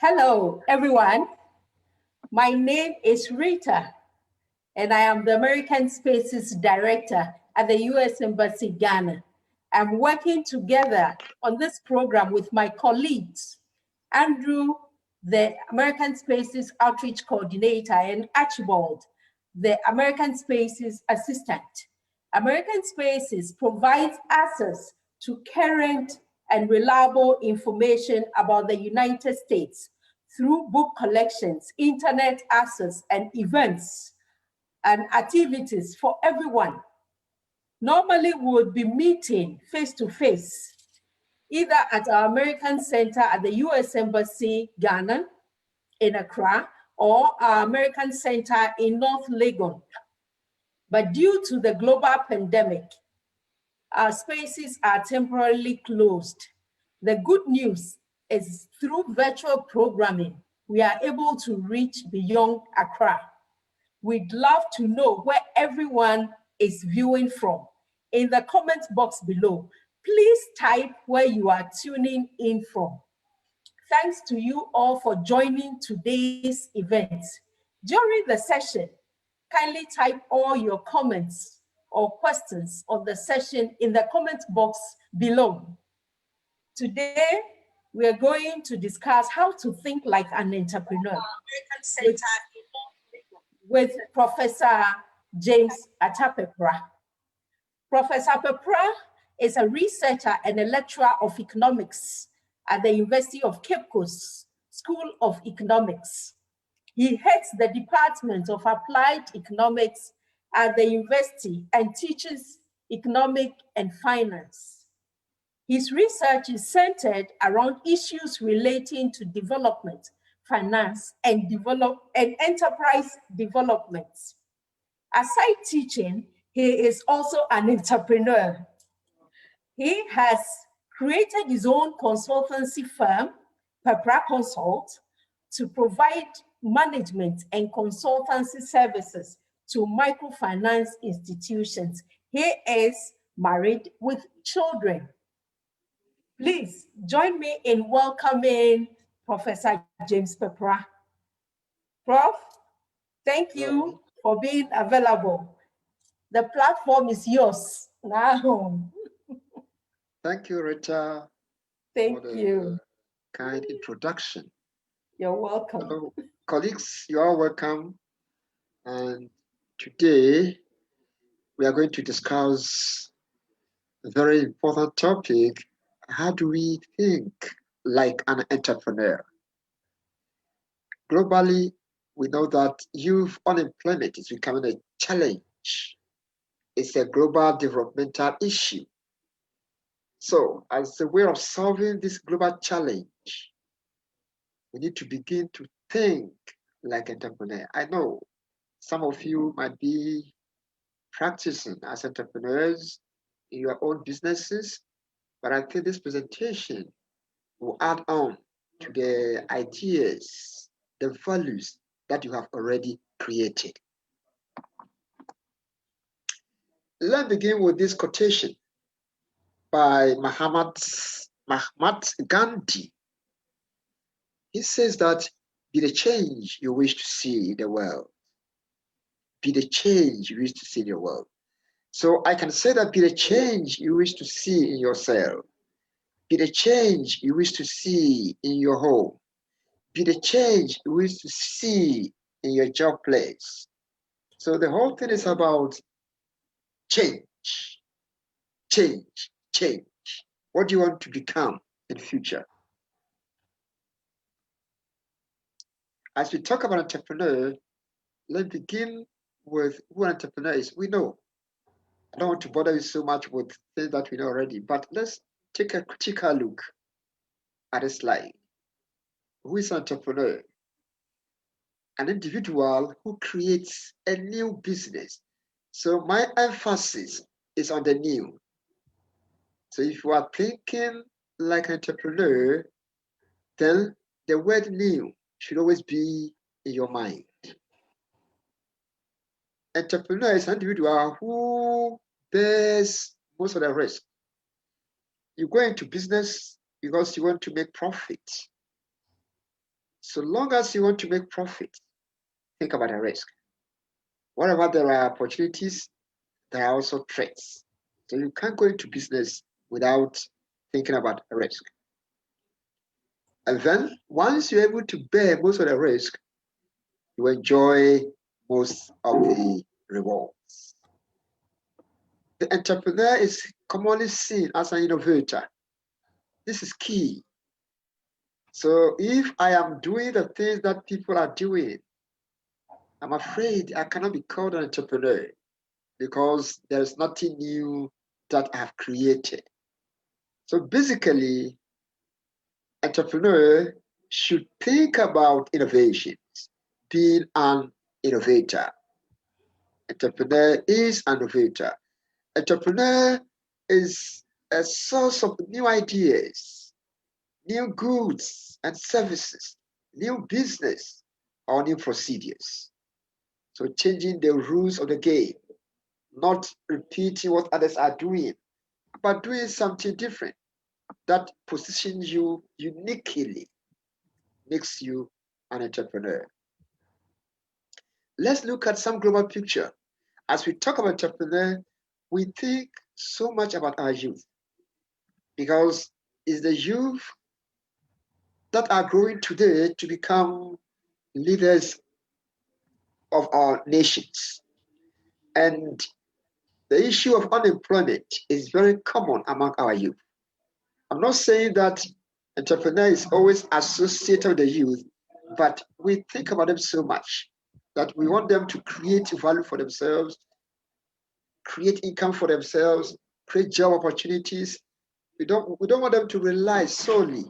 Hello, everyone. My name is Rita, and I am the American Spaces Director at the U.S. Embassy, Ghana. I'm working together on this program with my colleagues, Andrew, the American Spaces Outreach Coordinator, and Archibald, the American Spaces Assistant. American Spaces provides access to current and reliable information about the United States through book collections, internet access, and events and activities for everyone. Normally, we would be meeting face-to-face, either at our American Center at the U.S. Embassy, Ghana, in Accra, or our American Center in North Legon. But due to the global pandemic, our spaces are temporarily closed. The good news is through virtual programming, we are able to reach beyond Accra. We'd love to know where everyone is viewing from. In the comment box below, please type where you are tuning in from. Thanks to you all for joining today's event. During the session, kindly type all your comments or questions on the session in the comment box below. Today, we are going to discuss how to think like an entrepreneur with Professor James Atta Peprah. Professor Peprah is a researcher and a lecturer of economics at the University of Cape Coast School of Economics. He heads the Department of Applied Economics at the university and teaches economic and finance. His research is centered around issues relating to development, finance, and enterprise development. Aside teaching, he is also an entrepreneur. He has created his own consultancy firm, Peprah Consult, to provide management and consultancy services to microfinance institutions. He is married with children. Please join me in welcoming Professor James Peprah. Prof, thank you for being available. The platform is yours now. Thank you, Rita. Thank you. Kind introduction. You're welcome. Hello, colleagues, you are welcome. And today we are going to discuss a very important topic. How do we think like an entrepreneur? Globally, we know that youth unemployment is becoming a challenge. It's a global developmental issue. So, as a way of solving this global challenge, we need to begin to think like an entrepreneur. I know some of you might be practicing as entrepreneurs in your own businesses, but I think this presentation will add on to the ideas, the values that you have already created. Let's begin with this quotation by Mahatma Gandhi. He says that, be the change you wish to see in the world. Be the change you wish to see in your world. So I can say that be the change you wish to see in yourself. Be the change you wish to see in your home. Be the change you wish to see in your job place. So the whole thing is about change, change, change. What do you want to become in the future? As we talk about entrepreneur, let's begin with who an entrepreneur is. We know. I don't want to bother you so much with things that we know already, but let's take a critical look at this slide. Who is an entrepreneur? An individual who creates a new business. So my emphasis is on the new. So if you are thinking like an entrepreneur, then the word new should always be in your mind. Entrepreneur is an individual who bears most of the risk. You go into business because you want to make profit. So long as you want to make profit, think about a risk. Wherever there are opportunities, there are also threats. So you can't go into business without thinking about a risk. And then once you're able to bear most of the risk, you enjoy most of the rewards. The entrepreneur is commonly seen as an innovator. This is key. So if I am doing the things that people are doing, I'm afraid I cannot be called an entrepreneur because there is nothing new that I have created. So basically, entrepreneur should think about innovations, being an innovator. Entrepreneur is an innovator. Entrepreneur is a source of new ideas, new goods and services, new business, or new procedures. So changing the rules of the game, not repeating what others are doing, but doing something different that positions you uniquely, makes you an entrepreneur. Let's look at some global picture. As we talk about entrepreneur, we think so much about our youth because it's the youth that are growing today to become leaders of our nations. And the issue of unemployment is very common among our youth. I'm not saying that entrepreneur is always associated with the youth, but we think about them so much that we want them to create value for themselves, create income for themselves, create job opportunities. We don't want them to rely solely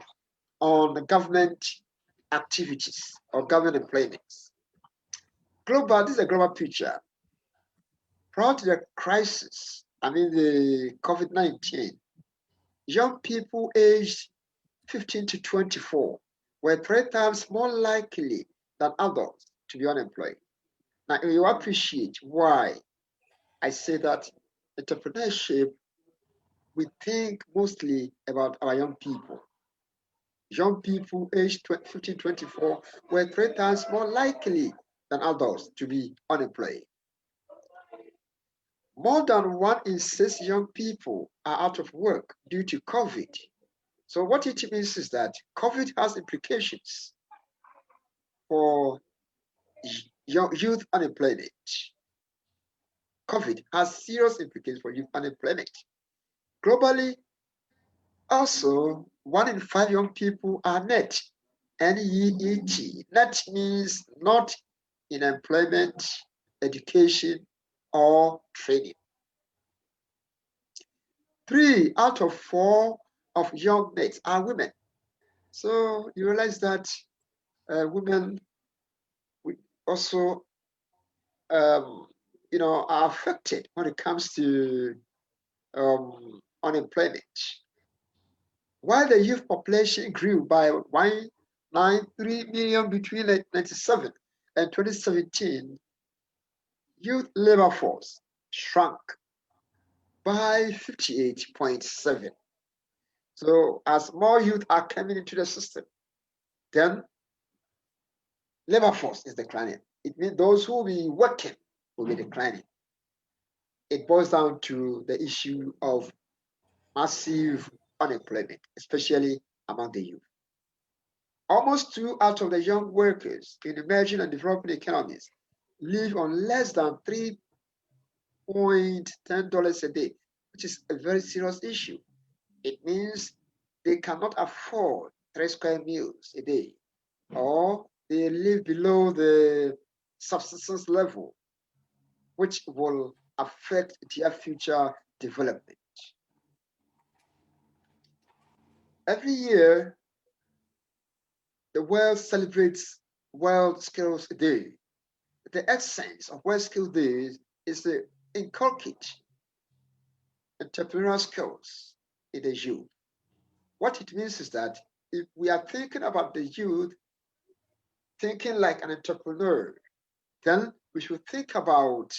on the government activities or government employments. Global, this is a global picture. Prior to the crisis, the COVID-19, young people aged 15 to 24 were 3 times more likely than adults to be unemployed. Now, you appreciate why I say that entrepreneurship, we think mostly about our young people. Young people aged 15 to 24 were 3 times more likely than adults to be unemployed. More than 1 in 6 young people are out of work due to COVID. So what it means is that COVID has implications for youth unemployment. COVID has serious implications for youth unemployment. Globally, also, 1 in 5 young people are net. NEET. Net means not in employment, education, or training. 3 out of 4 of young nets are women. So you realize that women also are affected when it comes to unemployment. While the youth population grew by 193 million between 1997 and 2017, youth labor force shrunk by 58.7. So as more youth are coming into the system, then labor force is declining. It means those who will be working will be declining. It boils down to the issue of massive unemployment, especially among the youth. Almost 2 out of the young workers in emerging and developing economies live on less than $3.10 a day, which is a very serious issue. It means they cannot afford 3 square meals a day, or they live below the subsistence level, which will affect their future development. Every year, the world celebrates World Skills Day. The essence of World Skills Day is to inculcate entrepreneurial skills in the youth. What it means is that if we are thinking about the youth thinking like an entrepreneur, then we should think about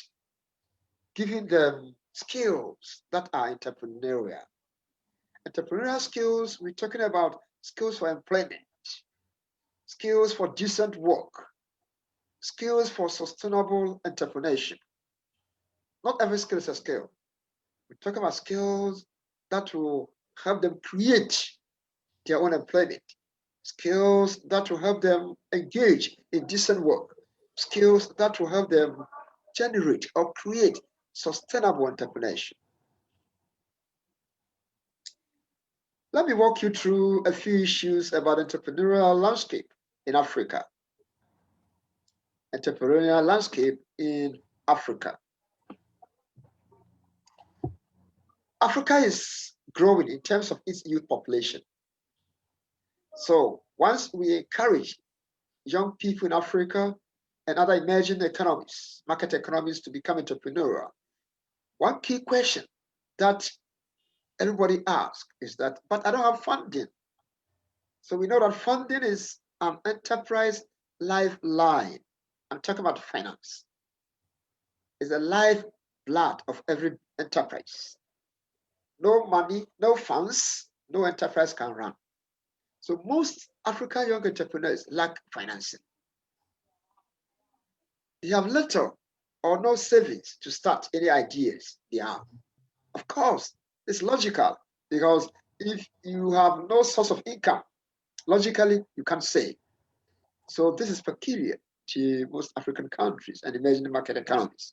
giving them skills that are entrepreneurial. Entrepreneurial skills, we're talking about skills for employment, skills for decent work, skills for sustainable entrepreneurship. Not every skill is a skill. We talk about skills that will help them create their own employment, skills that will help them engage in decent work, skills that will help them generate or create sustainable entrepreneurship. Let me walk you through a few issues about entrepreneurial landscape in Africa. Entrepreneurial landscape in Africa. Africa is growing in terms of its youth population. So once we encourage young people in Africa and other emerging economies, market economies, to become entrepreneurial, one key question that everybody asks is that, but I don't have funding. So we know that funding is an enterprise lifeline. I'm talking about finance. It's the lifeblood of every enterprise. No money, no funds, no enterprise can run. So most African young entrepreneurs lack financing. They have little or no savings to start any ideas they have. Of course, it's logical, because if you have no source of income, logically you can't save. So this is peculiar to most African countries and emerging market economies.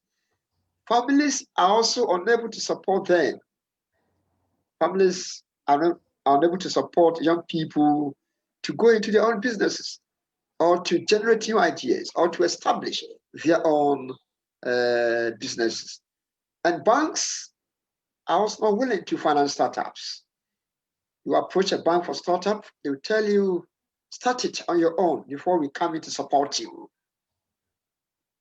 Families are also unable to support them. Families are unable to support young people to go into their own businesses, or to generate new ideas, or to establish their own businesses. And banks are also not willing to finance startups. You approach a bank for startup, they will tell you, start it on your own before we come in to support you.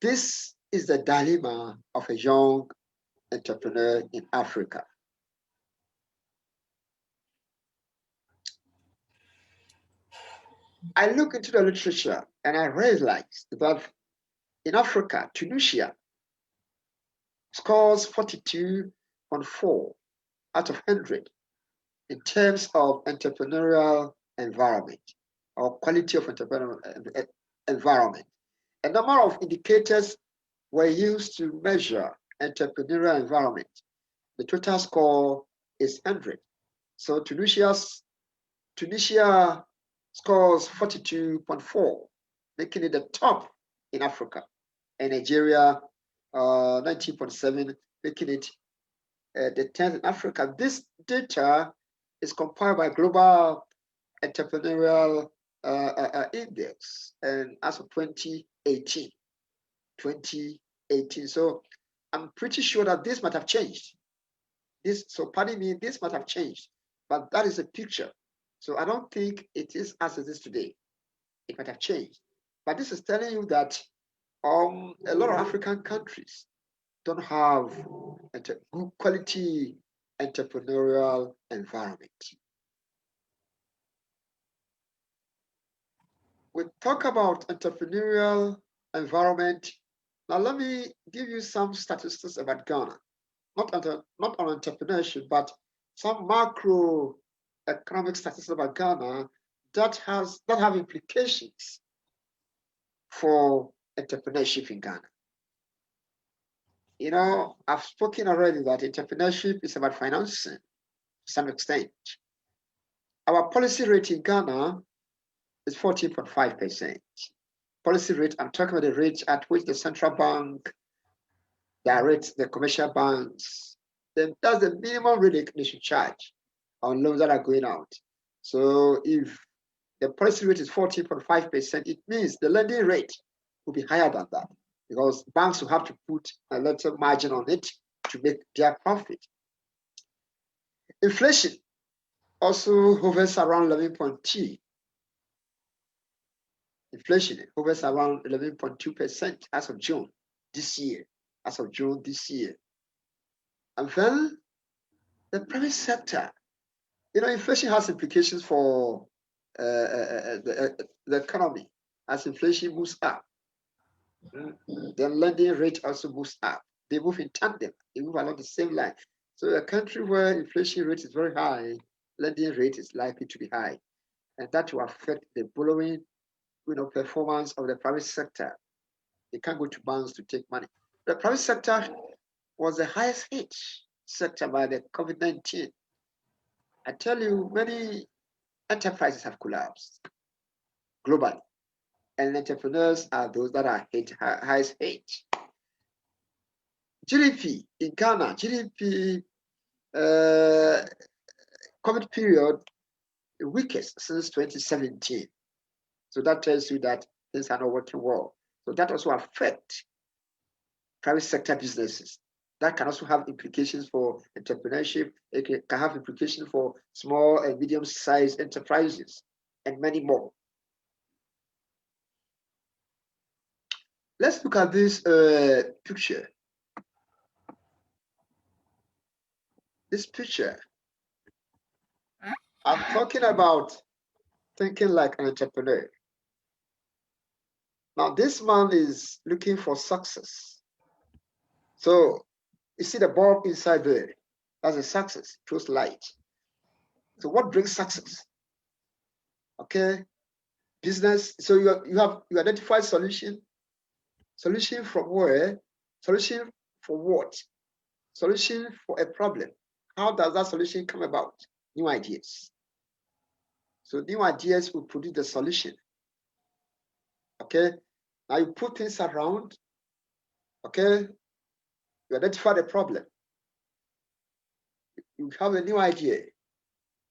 This is the dilemma of a young entrepreneur in Africa. I look into the literature and I realized that in Africa, Tunisia scores 42.4 out of 100 in terms of entrepreneurial environment, or quality of entrepreneurial environment. A number of indicators were used to measure entrepreneurial environment. The total score is 100. So Tunisia scores 42.4, making it the top in Africa. And Nigeria, 19.7, making it the 10th in Africa. This data is compiled by Global Entrepreneurial Index, and as of 2018. So I'm pretty sure that this might have changed. So pardon me, this might have changed, but that is a picture. So I don't think it is as it is today. It might have changed. But this is telling you that a lot of African countries don't have a good quality entrepreneurial environment. We talk about entrepreneurial environment. Now let me give you some statistics about Ghana. Not on entrepreneurship, but some macroeconomic statistics about Ghana that have implications for entrepreneurship in Ghana. You know, I've spoken already that entrepreneurship is about financing to some extent. Our policy rate in Ghana is 14.5%. Policy rate, I'm talking about the rate at which the central bank directs the commercial banks. Then that's the minimum rate they should charge on loans that are going out. So if the policy rate is 14.5%, it means the lending rate will be higher than that, because banks will have to put a little margin on it to make their profit. Inflation also hovers around 11.2. Inflation hovers around 11.2% as of June this year. And then the private sector, you know, inflation has implications for the economy. As inflation moves up, the lending rate also moves up. They move in tandem. They move along the same line. So a country where inflation rate is very high, lending rate is likely to be high. And that will affect the borrowing performance of the private sector. They can't go to banks to take money. The private sector was the highest hit sector by the COVID-19. I tell you, many enterprises have collapsed globally, and entrepreneurs are those that are highest hit. GDP in Ghana, GDP COVID period, the weakest since 2017. So that tells you that things are not working well. So that also affects private sector businesses. That can also have implications for entrepreneurship. It can have implications for small and medium-sized enterprises and many more. Let's look at this picture. This picture, I'm talking about thinking like an entrepreneur. Now, this man is looking for success. So, you see the bulb inside there. That's a success. It shows light. So, what brings success? Okay, business. So you identify solution. Solution from where? Solution for what? Solution for a problem. How does that solution come about? New ideas. So new ideas will produce the solution. Okay. Now you put things around. Okay. You identify the problem. You have a new idea,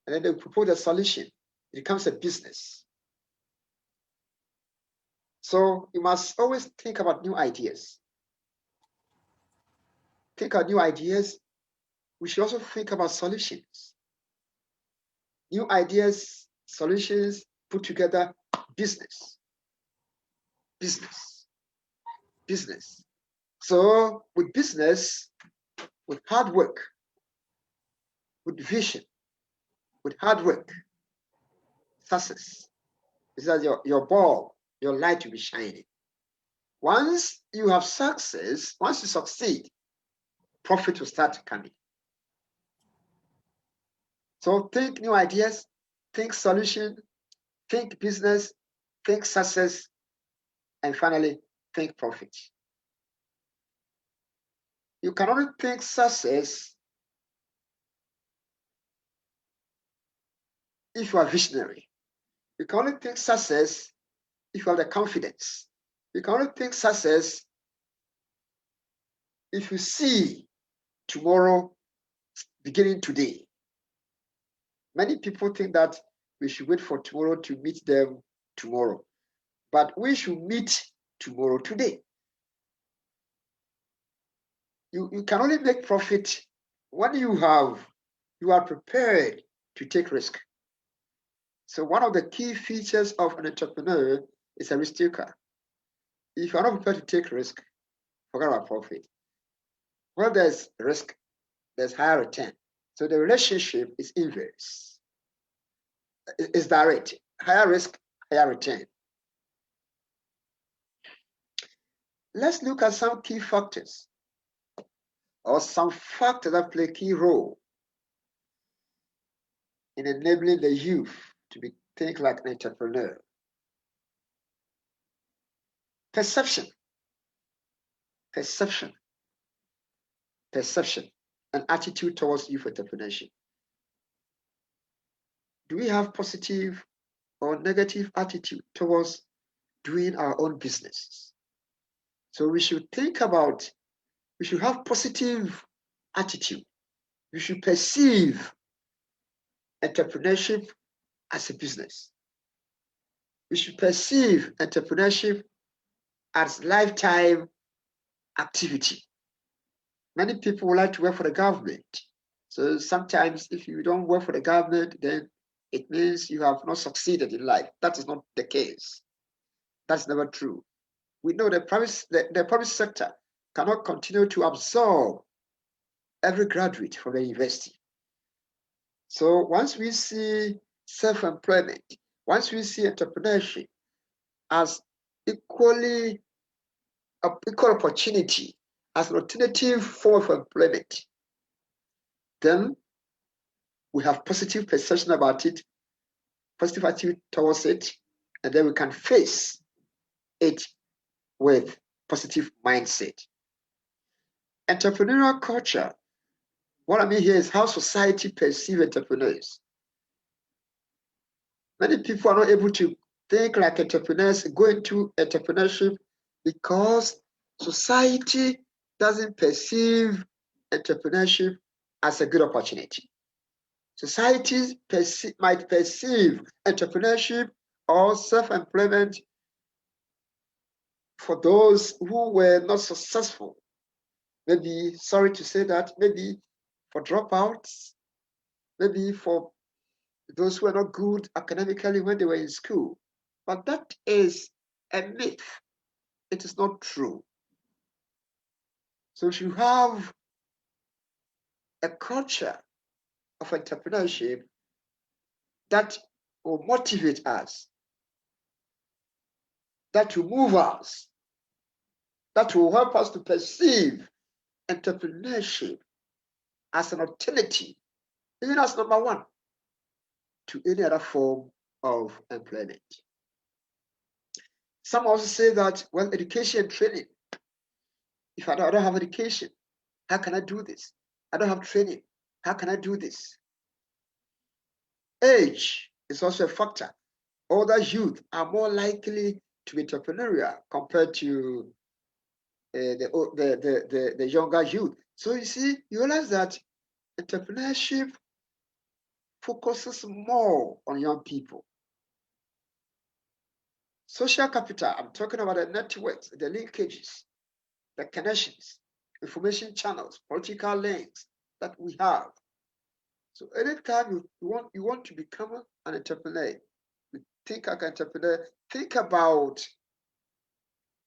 and then they propose a solution. It becomes a business. So you must always think about new ideas. Think about new ideas. We should also think about solutions. New ideas, solutions, put together, business. Business. Business. So with business, with hard work, with vision, with hard work, success. This is your ball, your light will be shining. Once you have success, once you succeed, profit will start coming. So think new ideas, think solution, think business, think success, and finally, think profit. You can only think success if you are visionary. You can only think success if you have the confidence. You can only think success if you see tomorrow beginning today. Many people think that we should wait for tomorrow to meet them tomorrow, but we should meet tomorrow today. You can only make profit when you are prepared to take risk. So one of the key features of an entrepreneur is a risk taker. If you're not prepared to take risk, forget about profit. When there's risk, there's higher return. So the relationship is inverse. It's direct. Higher risk, higher return. Let's look at some key factors or some factors that play a key role in enabling the youth to think like an entrepreneur. Perception, and attitude towards youth entrepreneurship. Do we have positive or negative attitude towards doing our own business? So we should have positive attitude. We should perceive entrepreneurship as a business. We should perceive entrepreneurship as lifetime activity. Many people would like to work for the government. So sometimes if you don't work for the government, then it means you have not succeeded in life. That is not the case. That's never true. We know the private sector cannot continue to absorb every graduate from the university. So once we see self-employment, once we see entrepreneurship as equal opportunity, as an alternative form of employment, then we have positive perception about it, positive attitude towards it, and then we can face it with positive mindset. Entrepreneurial culture, what I mean here is how society perceives entrepreneurs. Many people are not able to think like entrepreneurs, go into entrepreneurship because society doesn't perceive entrepreneurship as a good opportunity. Society might perceive entrepreneurship or self-employment for those who were not successful. Maybe, sorry to say that, maybe for dropouts, maybe for those who are not good academically when they were in school. But that is a myth. It is not true. So if you have a culture of entrepreneurship that will motivate us, that will move us, that will help us to perceive entrepreneurship as an alternative, even as number one, to any other form of employment. Some also say that, well, education and training. If I don't have education, how can I do this? I don't have training. How can I do this? Age is also a factor. Older youth are more likely to be entrepreneurial compared to the younger youth. So you see, you realize that entrepreneurship focuses more on young people. Social capital, I'm talking about the networks, the linkages, the connections, information channels, political links that we have. So anytime you want to become an entrepreneur, you think like an entrepreneur, think about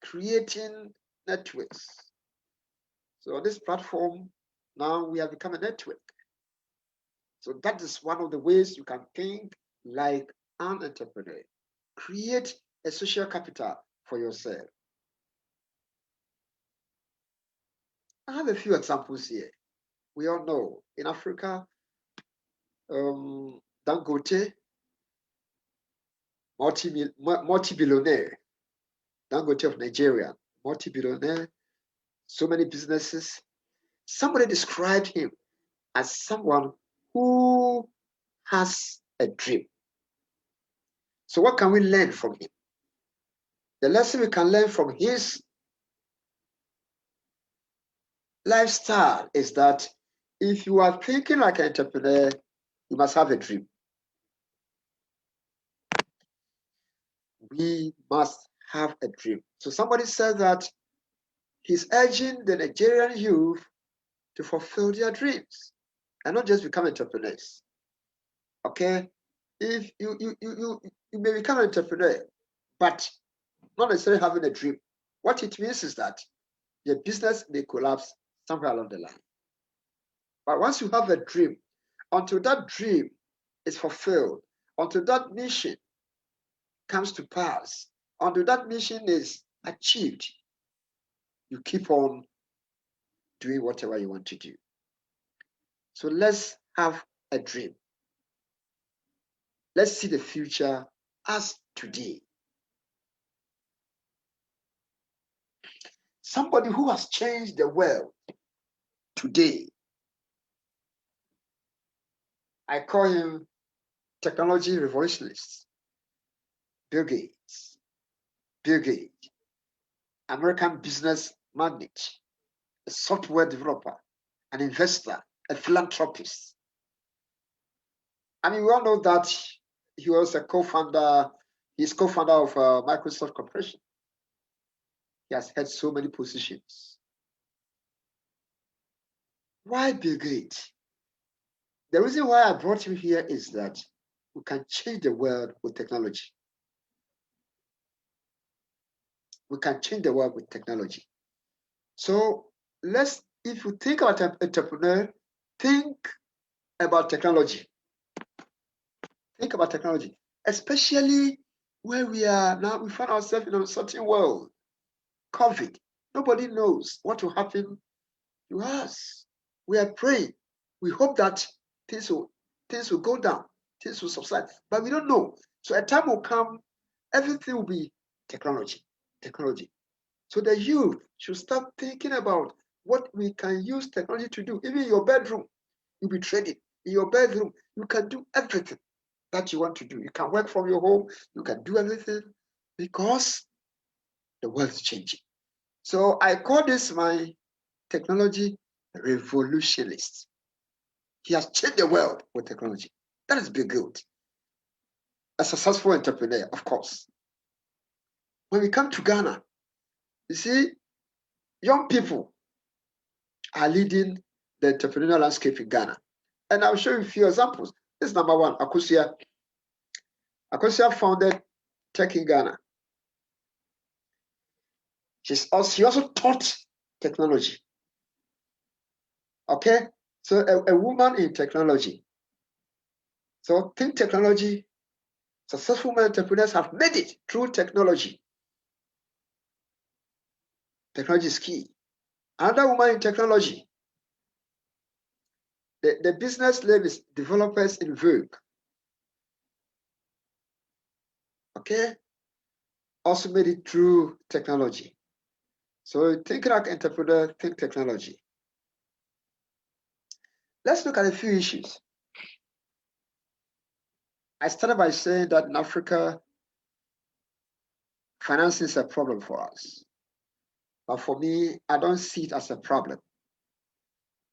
creating networks. So on this platform, now we have become a network. So that is one of the ways you can think like an entrepreneur. Create a social capital for yourself. I have a few examples here. We all know in Africa, Dangote, multi-billionaire, Dangote of Nigeria, multi-billionaire, so many businesses. Somebody described him as someone who has a dream. So what can we learn from him? The lesson we can learn from his lifestyle is that if you are thinking like an entrepreneur, you must have a dream. We must have a dream. So somebody said that he's urging the Nigerian youth to fulfill their dreams and not just become entrepreneurs. Okay? If you may become an entrepreneur, but not necessarily having a dream. What it means is that your business may collapse somewhere along the line. But once you have a dream, until that dream is fulfilled, until that mission comes to pass, until that mission is achieved, you keep on doing whatever you want to do. So let's have a dream. Let's see the future as today. Somebody who has changed the world today. I call him technology revolutionist. Bill Gates. Bill Gates, American business magnate, a software developer, an investor, a philanthropist. I mean, we all know that he was a co-founder, he's co-founder of Microsoft Corporation. He has had so many positions. Why Bill Gates? The reason why I brought him here is that we can change the world with technology. We can change the world with technology. So if you think about an entrepreneur, think about technology. Think about technology, especially where we are now. We find ourselves in a certain world. COVID. Nobody knows what will happen to us. We are praying. We hope that things will go down, things will subside, but we don't know. So a time will come everything will be technology. So the youth should start thinking about what we can use technology to do. Even in your bedroom, you'll be trading. In your bedroom, you can do everything that you want to do. You can work from your home. You can do everything because the world is changing. So I call this my technology revolutionist. He has changed the world with technology. That is big good. A successful entrepreneur, of course. When we come to Ghana, you see, young people are leading the entrepreneurial landscape in Ghana. And I'll show you a few examples. This is number one, Akosia. Akosia founded Tech in Ghana. She also taught technology. Okay? So a woman in technology. So think technology. Successful entrepreneurs have made it through technology. Technology is key. Another woman in technology. The business name is Developers in Vogue. Okay? Also made it through technology. So think like entrepreneur, think technology. Let's look at a few issues. I started by saying that in Africa, financing is a problem for us. But for me, I don't see it as a problem.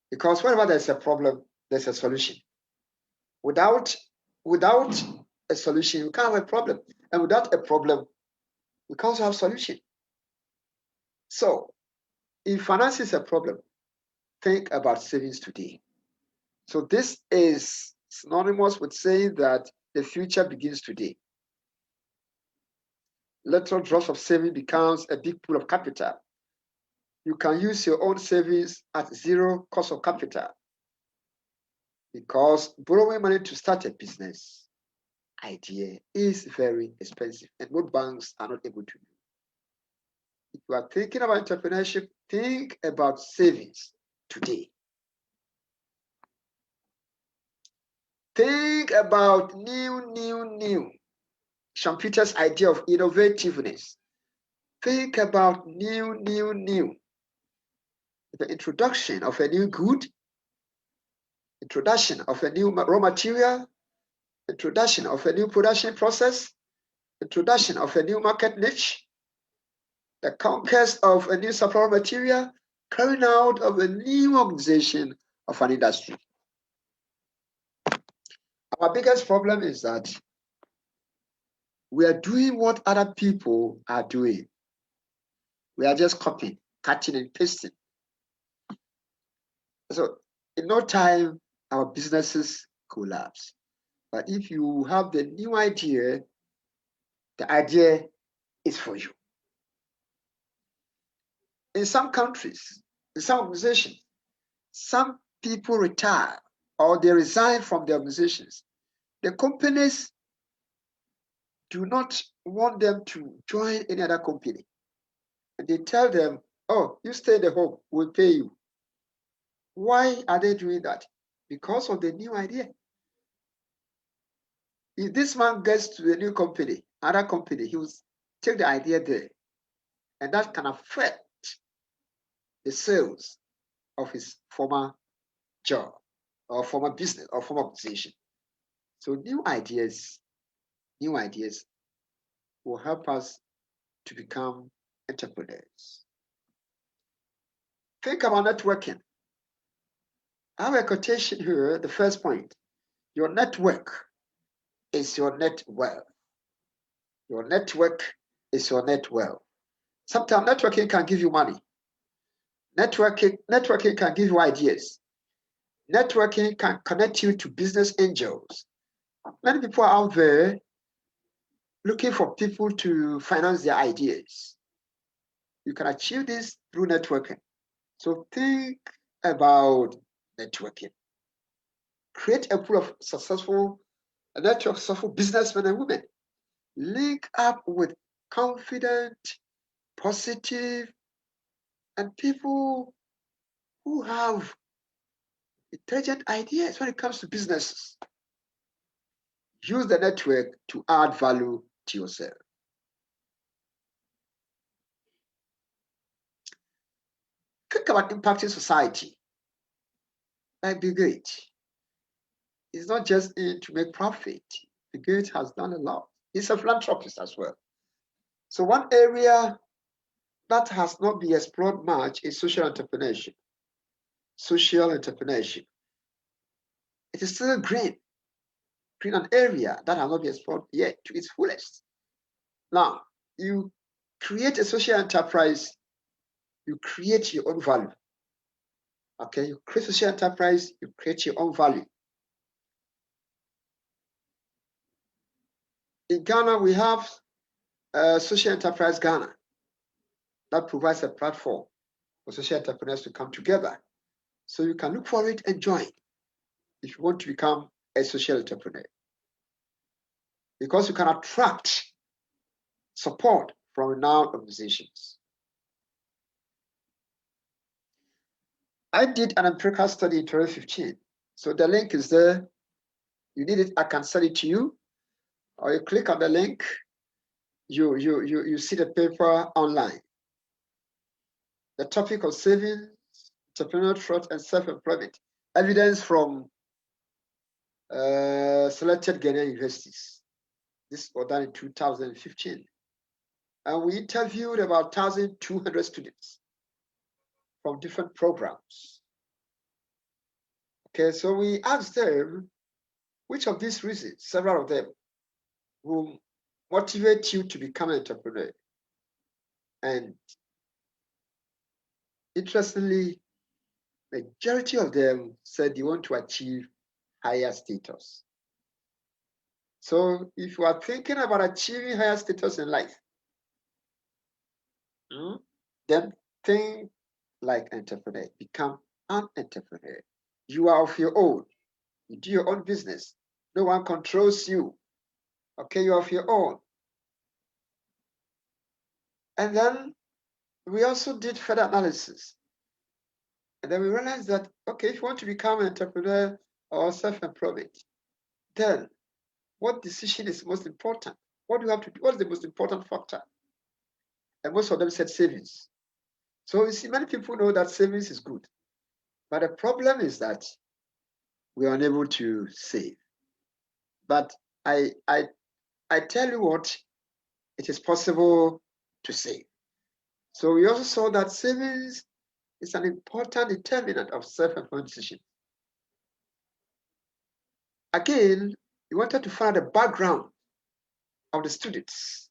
Because whenever there's a problem, there's a solution. Without a solution, you can't have a problem. And without a problem, we can't have a solution. So if finance is a problem, think about savings today. So this is synonymous with saying that the future begins today. Little drops of saving becomes a big pool of capital. You can use your own savings at zero cost of capital because borrowing money to start a business idea is very expensive and most banks are not able to do. If you are thinking about entrepreneurship, think about savings today. Think about new. Schumpeter's idea of innovativeness. Think about new. The introduction of a new good, introduction of a new raw material, introduction of a new production process, introduction of a new market niche, the conquest of a new supply material, carrying out of a new organization of an industry. Our biggest problem is that we are doing what other people are doing. We are just copying, cutting and pasting. So in no time, our businesses collapse. But if you have the new idea, the idea is for you. In some countries, in some organizations, some people retire or they resign from the organizations. The companies do not want them to join any other company. And they tell them, oh, you stay in the home, we'll pay you. Why are they doing that? Because of the new idea. If this man gets to a new company, other company, he will take the idea there. And that can affect the sales of his former job or former business or former organization. So new ideas will help us to become entrepreneurs. Think about networking. I have a quotation here, the first point. Your network is your net wealth. Your network is your net wealth. Sometimes networking can give you money. Networking can give you ideas. Networking can connect you to business angels. Many people are out there looking for people to finance their ideas. You can achieve this through networking. So think about networking. Create a pool of a network of successful businessmen and women. Link up with confident, positive, and people who have intelligent ideas when it comes to businesses. Use the network to add value to yourself. Think about impacting society. Like Bill Gates. He's not just in to make profit. Bill Gates has done a lot. He's a philanthropist as well. So one area that has not been explored much is social entrepreneurship. Social entrepreneurship. It is still green an area that has not been explored yet to its fullest. Now, you create a social enterprise, you create your own value. Okay, you create social enterprise, you create your own value. In Ghana, we have Social Enterprise Ghana that provides a platform for social entrepreneurs to come together. So you can look for it and join if you want to become a social entrepreneur. Because you can attract support from renowned organizations. I did an empirical study in 2015. So the link is there. You need it, I can send it to you. Or you click on the link, you see the paper online. The topic of savings, entrepreneurial trust, and self-employment. Evidence from selected Ghanaian universities. This was done in 2015. And we interviewed about 1,200 students from different programs. Okay, so we asked them, which of these reasons, several of them, will motivate you to become an entrepreneur? And interestingly, majority of them said you want to achieve higher status. So if you are thinking about achieving higher status in life, then think like an entrepreneur. Become an entrepreneur. You are of your own. You do your own business. No one controls you. Okay, you're of your own. And then we also did further analysis. And then we realized that, okay, if you want to become an entrepreneur or self-employed, then what decision is most important? What do you have to do? What is the most important factor? And most of them said savings. So you see, many people know that savings is good. But the problem is that we are unable to save. But I tell you what, it is possible to save. So we also saw that savings is an important determinant of self-employment decision. Again, we wanted to find out the background of the students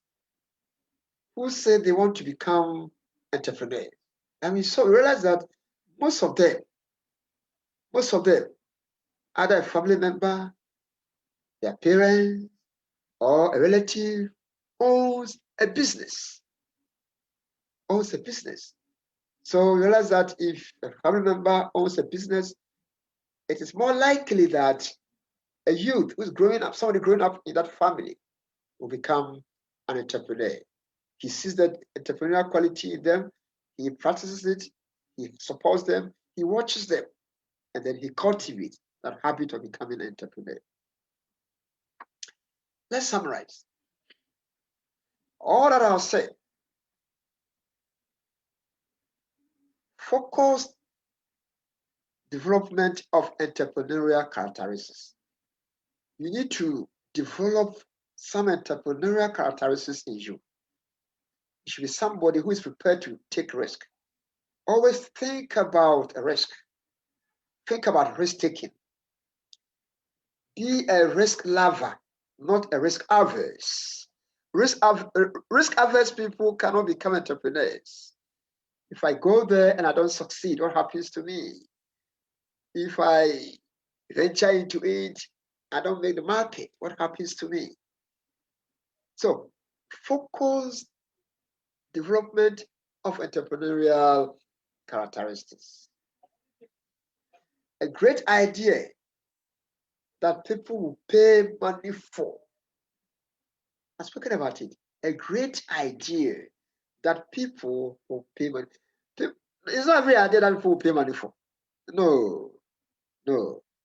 who said they want to become entrepreneurs. And we realized that most of them, either a family member, their parents, or a relative owns a business. So we realize that if a family member owns a business, it is more likely that a youth who's growing up, somebody growing up in that family, will become an entrepreneur. He sees that entrepreneurial quality in them, he practices it, he supports them, he watches them, and then he cultivates that habit of becoming an entrepreneur. Let's summarize. All that I'll say, focused development of entrepreneurial characteristics. You need to develop some entrepreneurial characteristics in you. You should be somebody who is prepared to take risk. Always think about a risk. Think about risk taking. Be a risk lover, not a risk averse. Risk averse people cannot become entrepreneurs. If I go there and I don't succeed, what happens to me? If I venture into it, I don't make the market, what happens to me? So, focus development of entrepreneurial characteristics. A great idea that people will pay money for. I'm speaking about it. A great idea that people will pay money. It's not every idea that people will pay money for. No.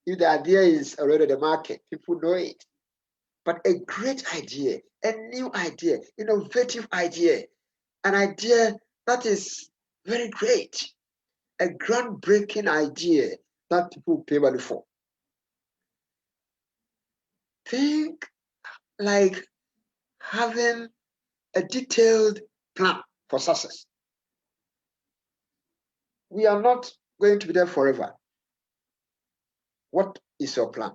If the idea is already the market, people know it. But a great idea, a new idea, innovative idea, an idea that is very great. a groundbreaking idea that people pay money for. Think like having a detailed plan for success. We are not going to be there forever. What is your plan?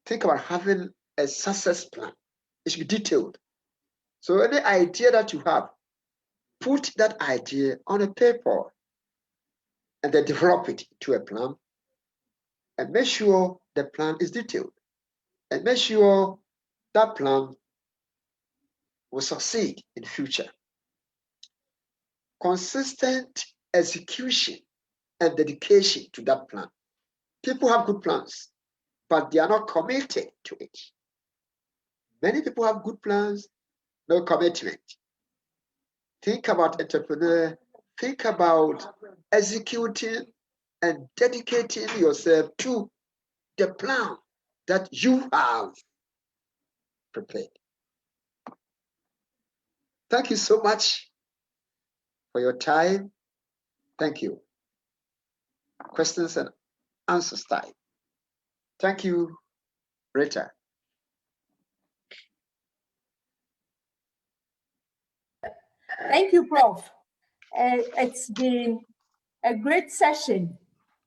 Think about having a success plan. It should be detailed. So any idea that you have, put that idea on a paper and then develop it to a plan and make sure the plan is detailed and make sure that plan will succeed in future. Consistent execution and dedication to that plan. People have good plans, but they are not committed to it. Many people have good plans, no commitment. Think about entrepreneur, think about executing and dedicating yourself to the plan that you have prepared. Thank you so much for your time. Thank you. Questions and answers time. Thank you, Rita. Thank you, Prof. It's been a great session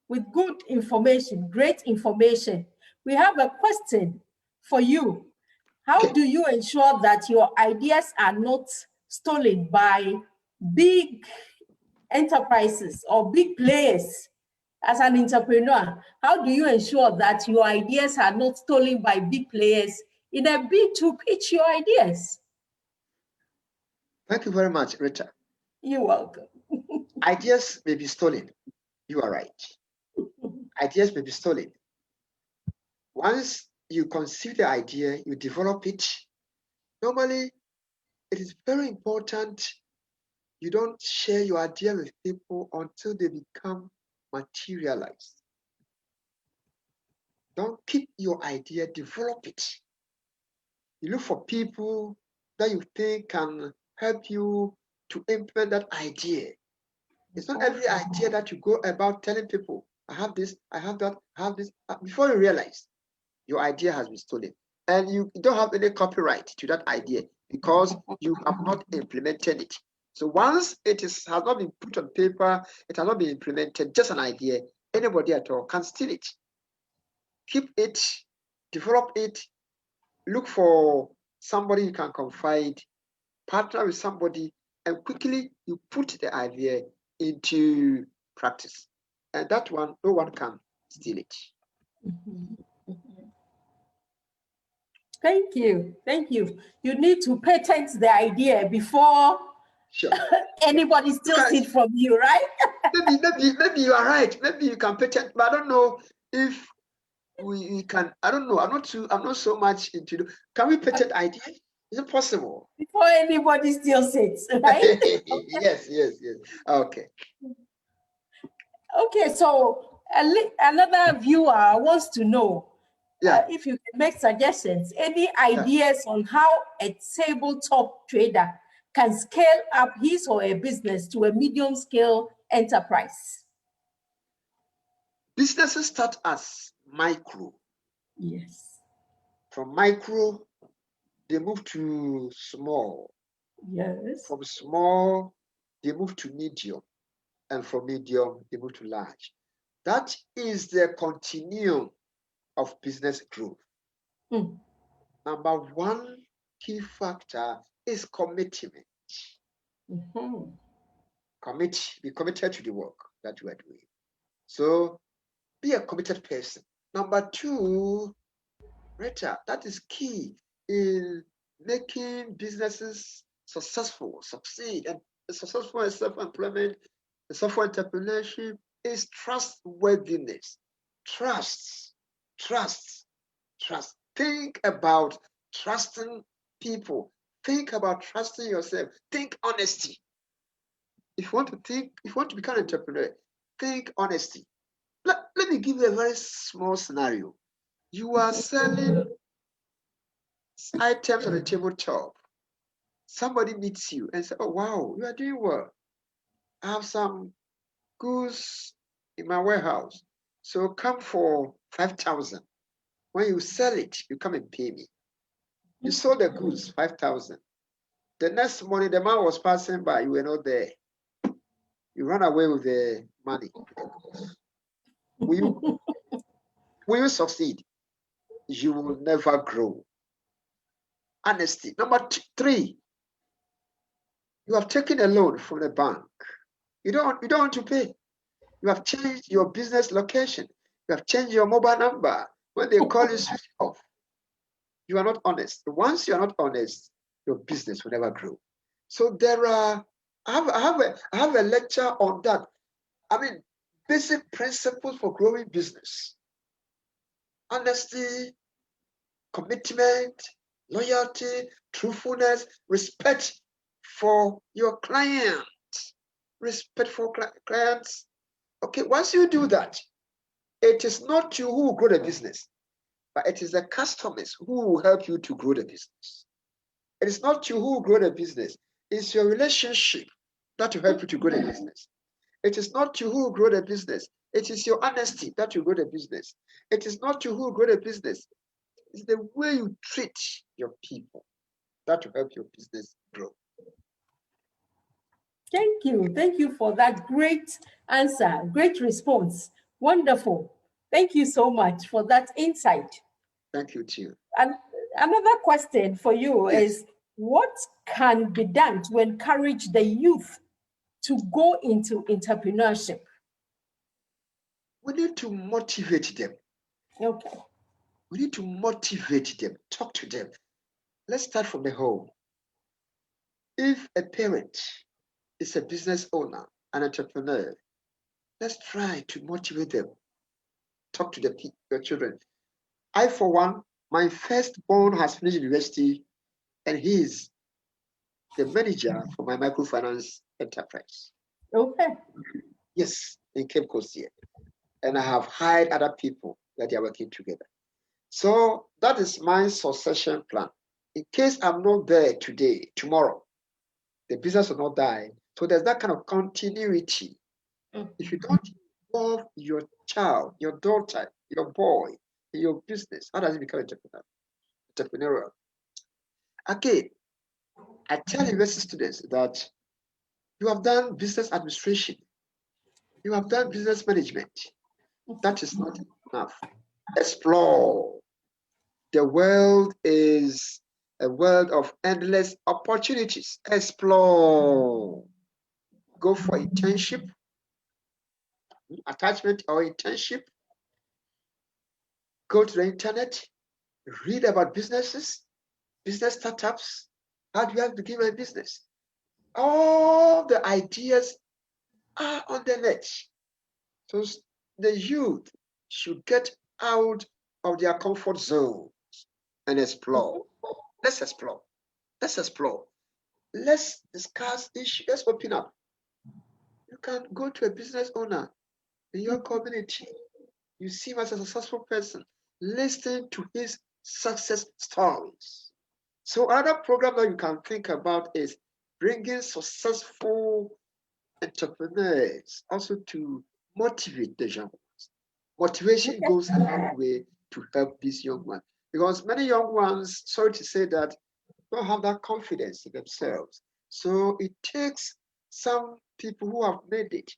with good information, great information. We have a question for you. How do you ensure that your ideas are not stolen by big enterprises or big players? As an entrepreneur, how do you ensure that your ideas are not stolen by big players in a bid to pitch your ideas? Thank you very much, Rita. You're welcome. Ideas may be stolen. You are right. Ideas may be stolen. Once you conceive the idea, you develop it. Normally, it is very important you don't share your idea with people until they become materialized. Don't keep your idea, develop it. You look for people that you think can help you to implement that idea. It's not every idea that you go about telling people, I have this, I have that, I have this. Before you realize, your idea has been stolen. And you don't have any copyright to that idea because you have not implemented it. So once has not been put on paper, it has not been implemented, just an idea, anybody at all can steal it. Keep it, develop it, look for somebody you can confide, partner with somebody, and quickly you put the idea into practice. And that one, no one can steal it. Thank you. Thank you. You need to patent the idea before anybody steals it from you, right? maybe you are right. Maybe you can patent, but I don't know if we can. I don't know. I'm not so much into. Can we patent idea? Is it possible? Before anybody steals it, right? Yes. Okay. Okay, so another viewer wants to know if you can make suggestions, any ideas on how a tabletop trader can scale up his or her business to a medium-scale enterprise. Businesses start as micro. Yes. From micro, they move to small. Yes. From small, they move to medium. And from medium, they move to large. That is the continuum of business growth. Number one key factor is commitment. Be committed to the work that you are doing. So be a committed person. Number two, Rita, that is key in making businesses succeed, and successful in self-employment, the software entrepreneurship is trustworthiness. Trust. Think about trusting people. Think about trusting yourself. Think honesty. If you want to become an entrepreneur, think honesty. Let me give you a very small scenario. You are selling items on the tabletop. Somebody meets you and says, oh, wow, you are doing well. I have some goods in my warehouse. So come for 5,000. When you sell it, you come and pay me. You sold the goods, 5,000. The next morning, the man was passing by. You were not there. You run away with the money. Will you succeed? You will never grow. Honesty. Number three, you have taken a loan from the bank. You don't want to pay. You have changed your business location. You have changed your mobile number. When they call you, switch off. You are not honest. Once you are not honest, your business will never grow. So there are, I have a lecture on that. I mean, basic principles for growing business. Honesty, commitment, loyalty, truthfulness, respect for your client. Respect for clients. Okay, once you do that, it is not you who will grow the business, but it is the customers who will help you to grow the business. It is not you who will grow the business. It's your relationship that will help you to grow the business. It is not you who will grow the business. It is your honesty that will grow the business. It is not you who will grow the business. It's the way you treat your people that will help your business grow. Thank you. Thank you for that great answer, great response. Wonderful. Thank you so much for that insight. Thank you, too. And another question for you is, what can be done to encourage the youth to go into entrepreneurship? We need to motivate them. Okay. We need to motivate them, talk to them. Let's start from the home. If a parent is a business owner, an entrepreneur, let's try to motivate them. Talk to the children. I, for one, my firstborn has finished university, and he is the manager for my microfinance enterprise. Okay. Yes, in Cape Coast here. And I have hired other people that they are working together. So that is my succession plan. In case I'm not there today, tomorrow, the business will not die. So there's that kind of continuity. If you don't involve your child, your daughter, your boy in your business, how does it become entrepreneurial? Again, I tell university students that you have done business administration, you have done business management. That is not enough. Explore. The world is a world of endless opportunities. Explore. Go for internship, attachment or internship. Go to the internet, read about businesses, business startups. How do you have to begin my business? All the ideas are on the net. So the youth should get out of their comfort zone and explore. Let's explore. Let's explore. Let's discuss issues. Let's open up. You can go to a business owner in your community. You see him as a successful person. Listen to his success stories. So another program that you can think about is bringing successful entrepreneurs also to motivate the young ones. Motivation goes a long way to help these young ones, because many young ones, sorry to say that, don't have that confidence in themselves. So it takes some people who have made it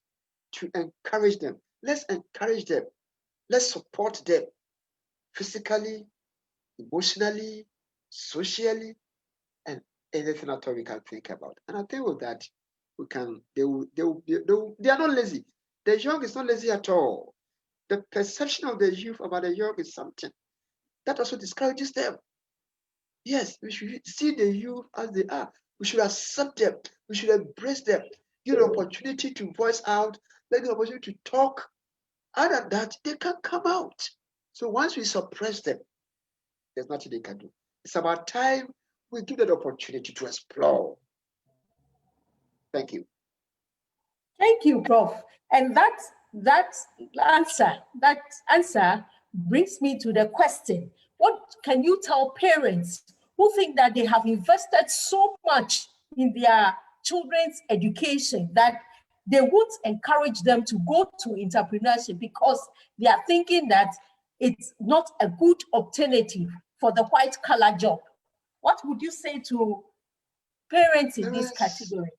to encourage them. Let's encourage them. Let's support them physically, emotionally, socially, and anything at all we can think about. And I think with that, we can, they are not lazy. The young is not lazy at all. The perception of the youth about the young is something that also discourages them. Yes, we should see the youth as they are. We should accept them. We should embrace them. Give an opportunity to voice out. Let the opportunity to talk. Other than that, they can come out. So once we suppress them, there's nothing they can do. It's about time we give them the opportunity to explore. Thank you. Thank you, Prof. And that answer brings me to the question: what can you tell parents who think that they have invested so much in their children's education that they won't encourage them to go to entrepreneurship because they are thinking that it's not a good alternative for the white collar job. What would you say to parents in this category?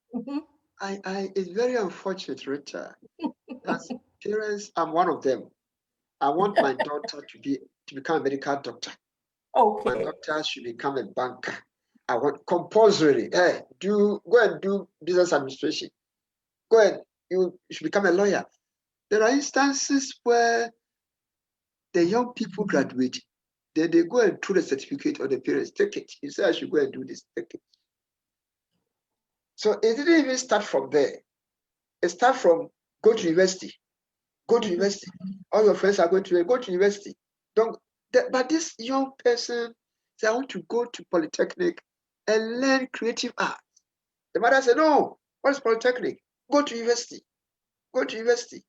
It's very unfortunate, Rita. As parents, I'm one of them. I want my daughter to become a medical doctor. Okay. My daughter should become a banker. I want compulsory. Go and do business administration. You should become a lawyer. There are instances where the young people graduate, then they go and throw the certificate, or the parents take it. You say, I should go and do this, take it. So it didn't even start from there. It started from go to university. Go to university. All your friends are going to go to university. But this young person said, I want to go to Polytechnic and learn creative art. The mother said, no, what is Polytechnic? Go to university. Go to university.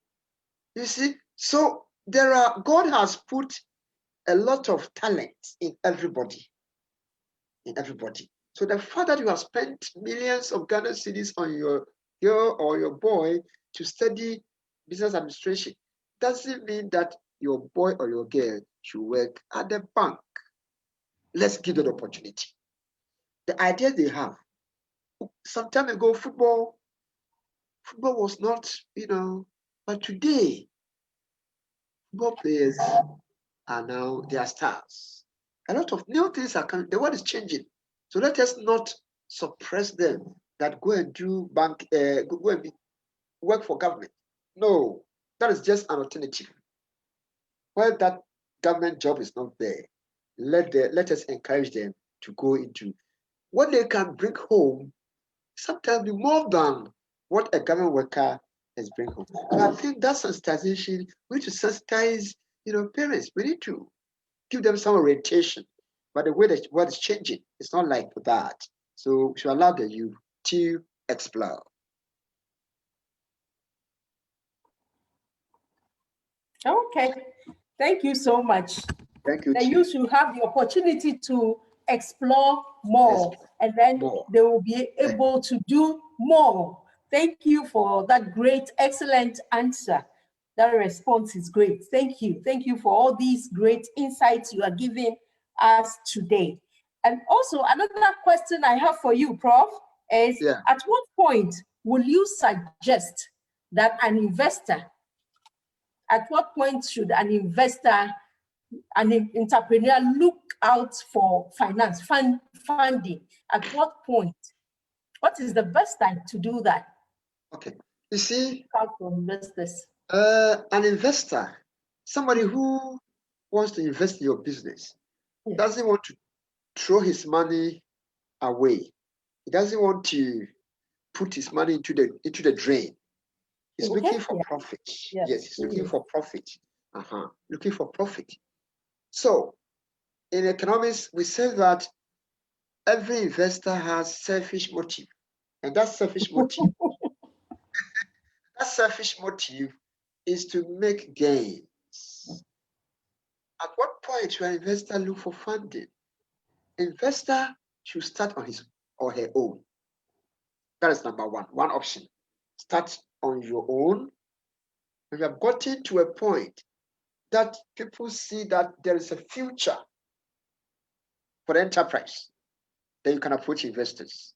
You see, so God has put a lot of talent in everybody. In everybody. So the fact that you have spent millions of Ghana cedis on your girl or your boy to study business administration doesn't mean that your boy or your girl should work at the bank. Let's give them the opportunity. The idea they have. Some time ago, football was not, but today, football players are now, they are stars. A lot of new things are coming. The world is changing. So let us not suppress them that go and do bank, go and work for government. No, that is just an alternative. While that government job is not there, let us encourage them to go into what they can bring home, sometimes be more than what a government worker has bring home. And I think that sensitization, we need to sensitize, parents. We need to give them some orientation. But the way that what is changing, it's not like that. So we should allow the youth to explore. Okay, thank you so much. Thank you. The youth should have the opportunity to explore more, and then they will be able to do more. Thank you for that great, excellent answer. That response is great. Thank you. Thank you for all these great insights you are giving us today. And also, another question I have for you, Prof, is at what point will you suggest that an investor, at what point should an investor, an entrepreneur look out for funding? At what point? What is the best time to do that? Okay. You see, for investors. An investor, somebody who wants to invest in your business, doesn't want to throw his money away. He doesn't want to put his money into the drain. He's looking for profit. Yes, he's looking for profit. Looking for profit. So, in economics, we say that every investor has selfish motive, and that selfish motive, is to make gains. At what point should an investor look for funding? Investor should start on his or her own. That is number one. One option. Start on your own. When you have gotten to a point that people see that there is a future for the enterprise, then you can approach investors.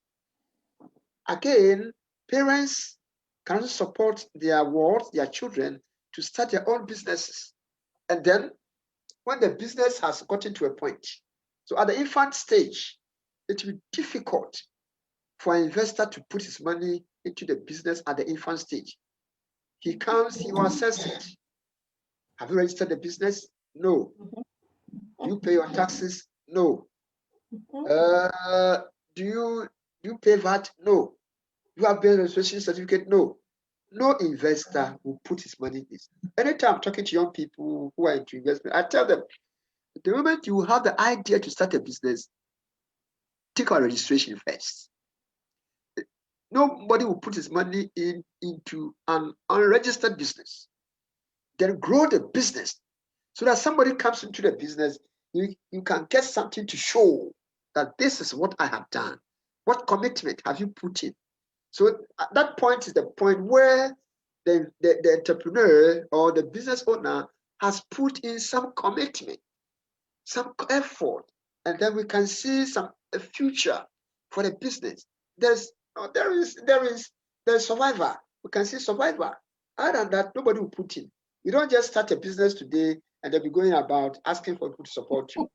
Again, parents can also support their children to start their own businesses. And then when the business has gotten to a point, so at the infant stage, it will be difficult for an investor to put his money into the business at the infant stage. He comes, he will assess it. Have you registered the business? No. Do you pay your taxes? No. Do you pay VAT? No. You have business registration certificate? No. No investor will put his money in this. Anytime I'm talking to young people who are into investment, I tell them, the moment you have the idea to start a business, take our registration first. Nobody will put his money into an unregistered business. Then grow the business so that somebody comes into the business, you can get something to show that this is what I have done. What commitment have you put in? So that point is the point where the entrepreneur or the business owner has put in some commitment, some effort, and then we can see a future for the business. There's survivor. We can see survivor. Other than that, nobody will put in. You don't just start a business today and then be going about asking for people to support you.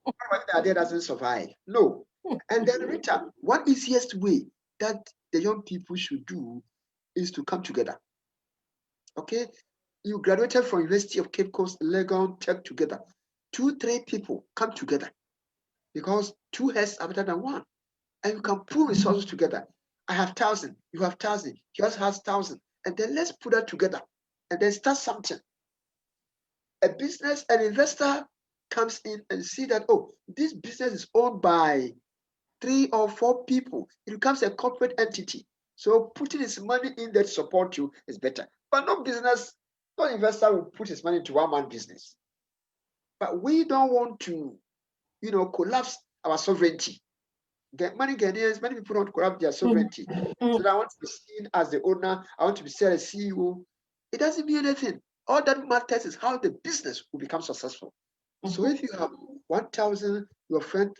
That idea doesn't survive. No. And then Rita, one easiest way that the young people should do is to come together. Okay, you graduated from University of Cape Coast, Legon, Tech together. 2-3 people come together because 2 heads are better than 1, and you can pull resources together. I have 1,000, you have 1,000, yours has 1,000, and then let's put that together and then start something. An investor comes in and see that, oh, this business is owned by 3 or 4 people. It becomes a corporate entity. So putting his money in there to support you is better. But no investor will put his money into one-man business. But we don't want to, collapse our sovereignty. Many Ghanaians, many people don't collapse their sovereignty. So I want to be seen as the owner. I want to be seen as CEO. It doesn't mean anything. All that matters is how the business will become successful. So if you have 1,000, your friend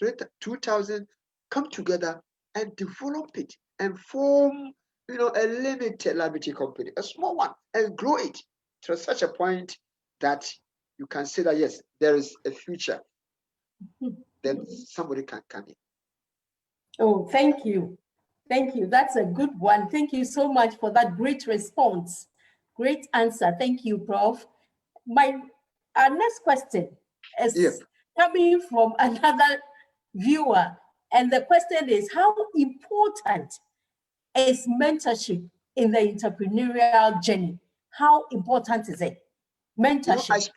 2,000, come together and develop it and form, a limited liability company, a small one, and grow it to such a point that you can say that yes, there is a future. Then somebody can come in. Oh, thank you. Thank you. That's a good one. Thank you so much for that great response. Great answer. Thank you, Prof. Our next question is coming from another viewer. And the question is, how important is mentorship in the entrepreneurial journey? How important is it? Mentorship.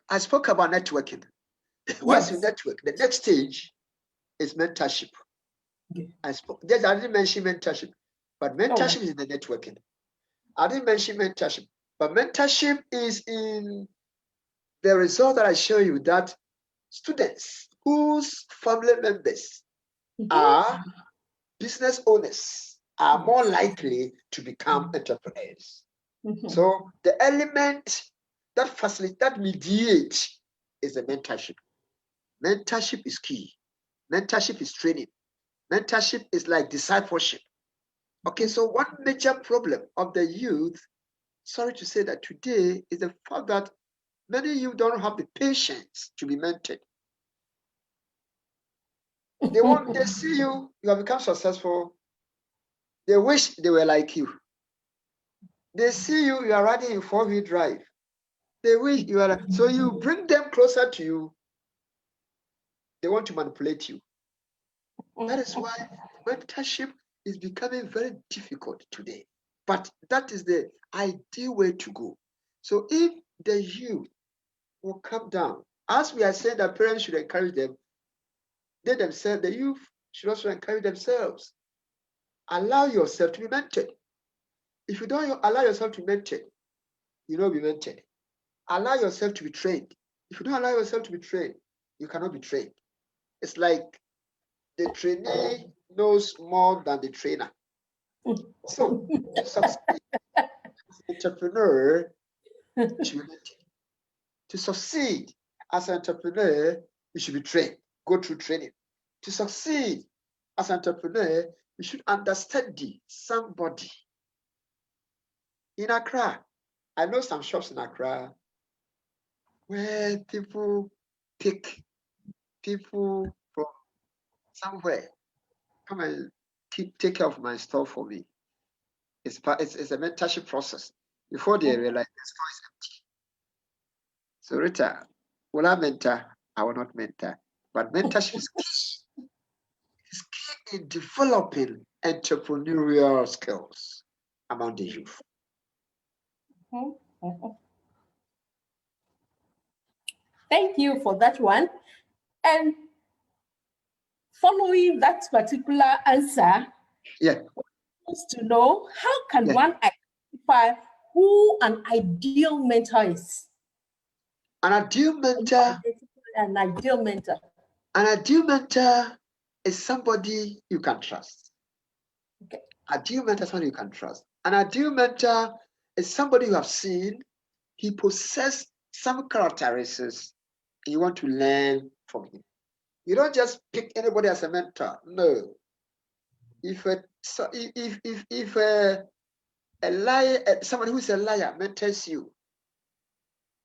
I spoke about networking. Once you network, the next stage is mentorship. I didn't mention mentorship, but mentorship is in the networking. I didn't mention mentorship, but mentorship is in the result that I show you, that students whose family members are business owners are more likely to become entrepreneurs. So the element that mediates is the mentorship. Mentorship is key. Mentorship is training. Mentorship is like discipleship. Okay, so one major problem of the youth, sorry to say that today, is the fact that many youth don't have the patience to be mentored. They see you have become successful. They wish they were like you. They see you are riding in 4-wheel drive. They wish you are so you bring them closer to you. They want to manipulate you. That is why mentorship is becoming very difficult today. But that is the ideal way to go. So if the youth will come down, as we are saying that parents should encourage them, they themselves, the youth should also encourage themselves. Allow yourself to be mentored. If you don't allow yourself to be mentored, you will not be mentored. Allow yourself to be trained. If you don't allow yourself to be trained, you cannot be trained. It's like the trainee knows more than the trainer. So to succeed as an entrepreneur, to succeed as an entrepreneur, you should be trained. Go through training. To succeed as an entrepreneur, you should understand somebody. In Accra, I know some shops in Accra where people pick people from somewhere, come and take care of my store for me. It's a mentorship process. Before they realize the store is empty. So Rita, will I mentor? I will not mentor. But mentorship is key. It's key in developing entrepreneurial skills among the youth. Thank you for that one. And following that particular answer, wants to know, how can one identify who an ideal mentor is? An ideal mentor. An ideal mentor. An ideal mentor is somebody you can trust. Okay. Ideal mentor is somebody you can trust. An ideal mentor is somebody you have seen, he possesses some characteristics, and you want to learn from him. You don't just pick anybody as a mentor. No. If a liar, someone who is a liar mentors you,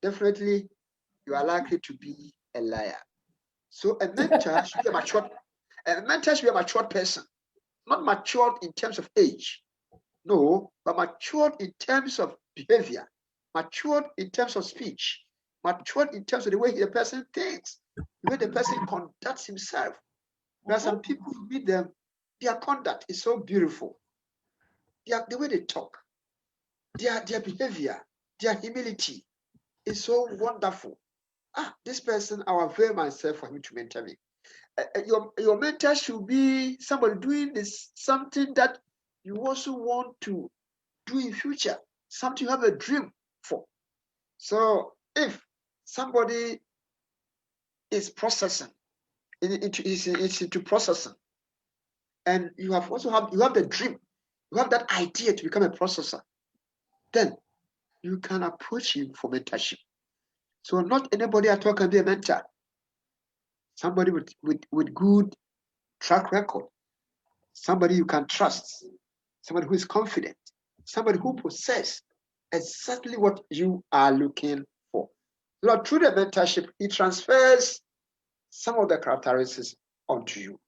definitely you are likely to be a liar. So a mentor should be a mature. A mentor should be a matured person, not matured in terms of age. No, but matured in terms of behavior, matured in terms of speech, matured in terms of the way the person thinks, the way the person conducts himself. There are some people who meet them, their conduct is so beautiful. The way they talk, their behavior, their humility is so wonderful. This person, I will avail myself for him to mentor me. Your mentor should be somebody doing this, something that you also want to do in future, something you have a dream for. So if somebody is processing, it's into processing, and you have the dream, you have that idea to become a processor, then you can approach him for mentorship. So not anybody at all can be a mentor. Somebody with good track record, somebody you can trust, somebody who is confident, somebody who possesses exactly what you are looking for. So through the mentorship, it transfers some of the characteristics onto you.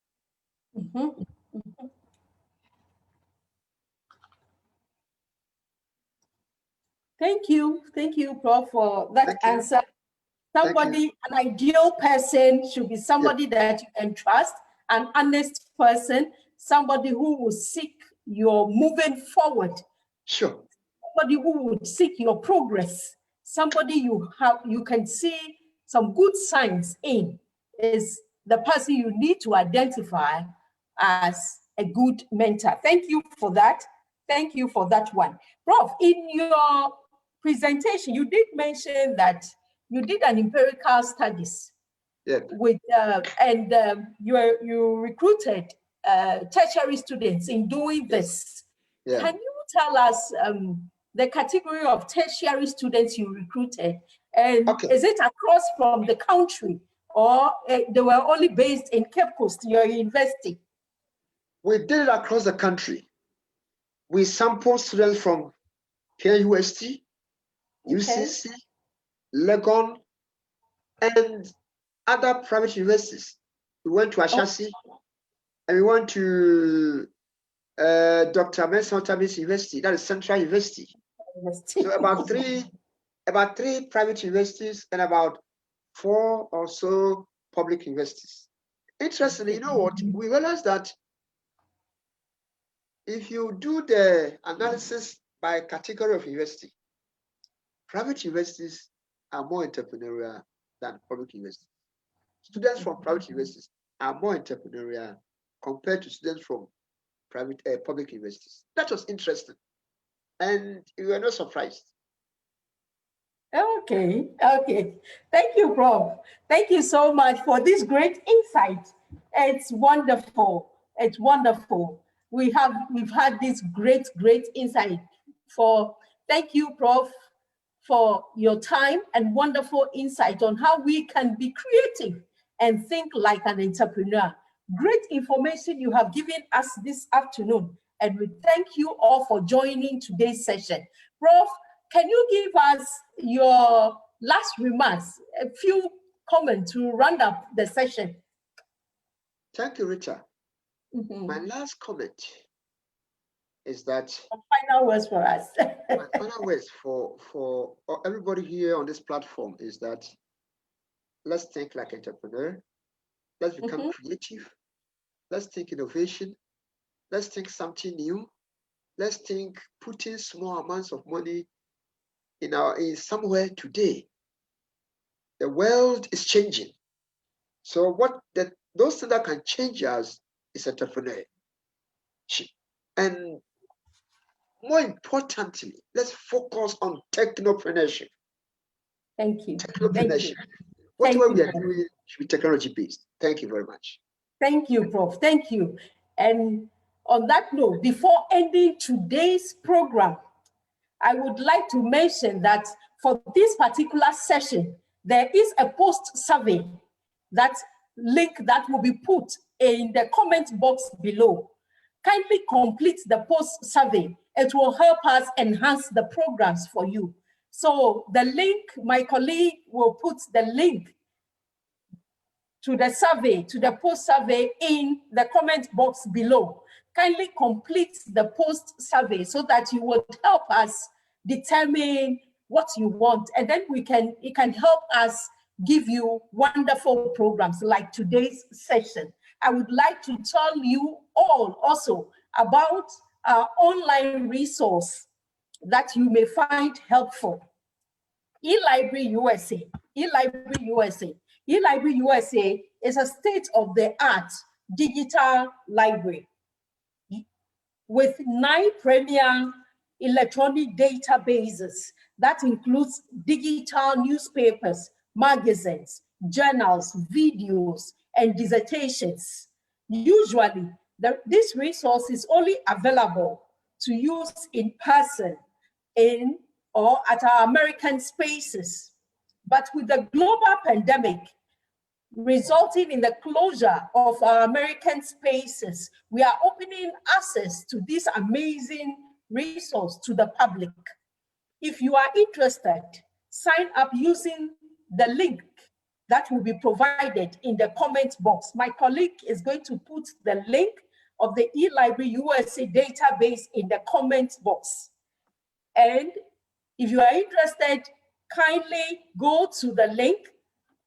Thank you, Prof, for that answer. Somebody, an ideal person should be somebody that you can trust, an honest person, somebody who will seek your moving forward. Sure. Somebody who would seek your progress. Somebody you can see some good signs in is the person you need to identify as a good mentor. Thank you for that. Thank you for that one. Prof, in your presentation, you did mention that you did an empirical studies with you recruited tertiary students in doing this. Can you tell us the category of tertiary students you recruited, and is it across from the country, or they were only based in Cape Coast, your university? We did it across the country. We sampled students from KUST, UCC, Legon, and other private universities. We went to Ashasi, and we went to Dr. Mensa Otabi's University, that is Central University. So about three private universities and about 4 or so public universities. Interestingly, you know what? We realized that if you do the analysis by category of university, private universities are more entrepreneurial than public universities. Students from private universities are more entrepreneurial compared to students from public universities. That was interesting, and we were not surprised. Okay. Thank you, Prof. Thank you so much for this great insight. It's wonderful. It's wonderful. We've had this great insight. Thank you, Prof, for your time and wonderful insight on how we can be creative and think like an entrepreneur. Great information you have given us this afternoon, and we thank you all for joining today's session. Prof, can you give us your last remarks, a few comments to round up the session? Thank you, Rita. My last comment is that final words for us. my final words for everybody here on this platform is that let's think like entrepreneur. Let's become creative. Let's think innovation. Let's think something new. Let's think putting small amounts of money in somewhere today. The world is changing. So those things that can change us is entrepreneurship. And more importantly, let's focus on technopreneurship. Thank you. Technopreneurship. Whatever we are doing should be technology based. Thank you very much. Thank you, Prof. Thank you. And On that note, before ending today's program, I would like to mention that for this particular session, there is a post survey, that link that will be put in the comment box below. Kindly complete the post survey. It will help us enhance the programs for you. So the link, my colleague will put the link to the survey, to the post survey in the comment box below. Kindly complete the post survey so that you will help us determine what you want, and then it can help us give you wonderful programs like today's session. I would like to tell you all also about our online resource that you may find helpful. eLibrary USA. eLibrary USA. eLibrary USA is a state-of-the-art digital library with 9 premier electronic databases that includes digital newspapers, magazines, journals, videos, and dissertations. Usually, this resource is only available to use in person or at our American spaces. But with the global pandemic resulting in the closure of our American spaces, we are opening access to this amazing resource to the public. If you are interested, sign up using the link that will be provided in the comment box. My colleague is going to put the link of the eLibrary USA database in the comment box. And if you are interested, kindly go to the link,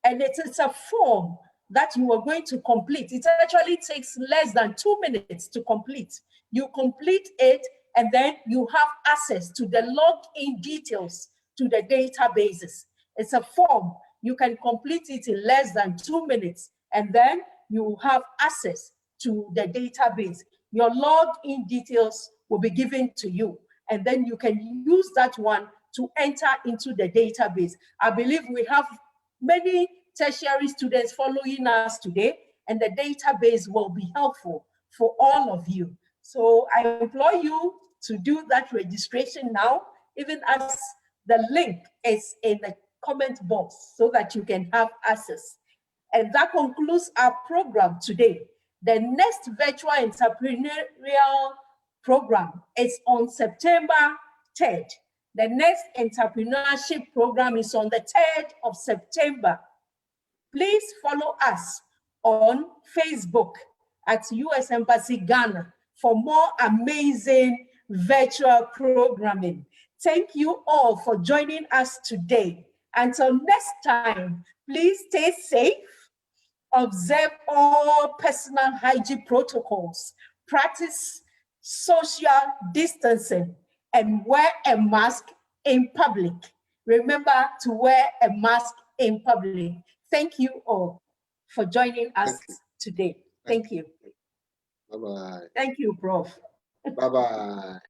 and it is a form that you are going to complete. It actually takes less than 2 minutes to complete. You complete it, and then you have access to the login details to the databases. It's a form. You can complete it in less than 2 minutes, and then you have access to the database. Your login details will be given to you, and then you can use that one to enter into the database. I believe we have many tertiary students following us today, and the database will be helpful for all of you. So I implore you to do that registration now, even as the link is in the comment box so that you can have access. And that concludes our program today. The next virtual entrepreneurial program is on September 3rd. The next entrepreneurship program is on the 3rd of September. Please follow us on Facebook at US Embassy Ghana for more amazing virtual programming. Thank you all for joining us today. Until next time, please stay safe, observe all personal hygiene protocols, practice social distancing, and wear a mask in public. Remember to wear a mask in public. Thank you all for joining us today. Thank you. Bye-bye. Thank you, Prof. Bye-bye.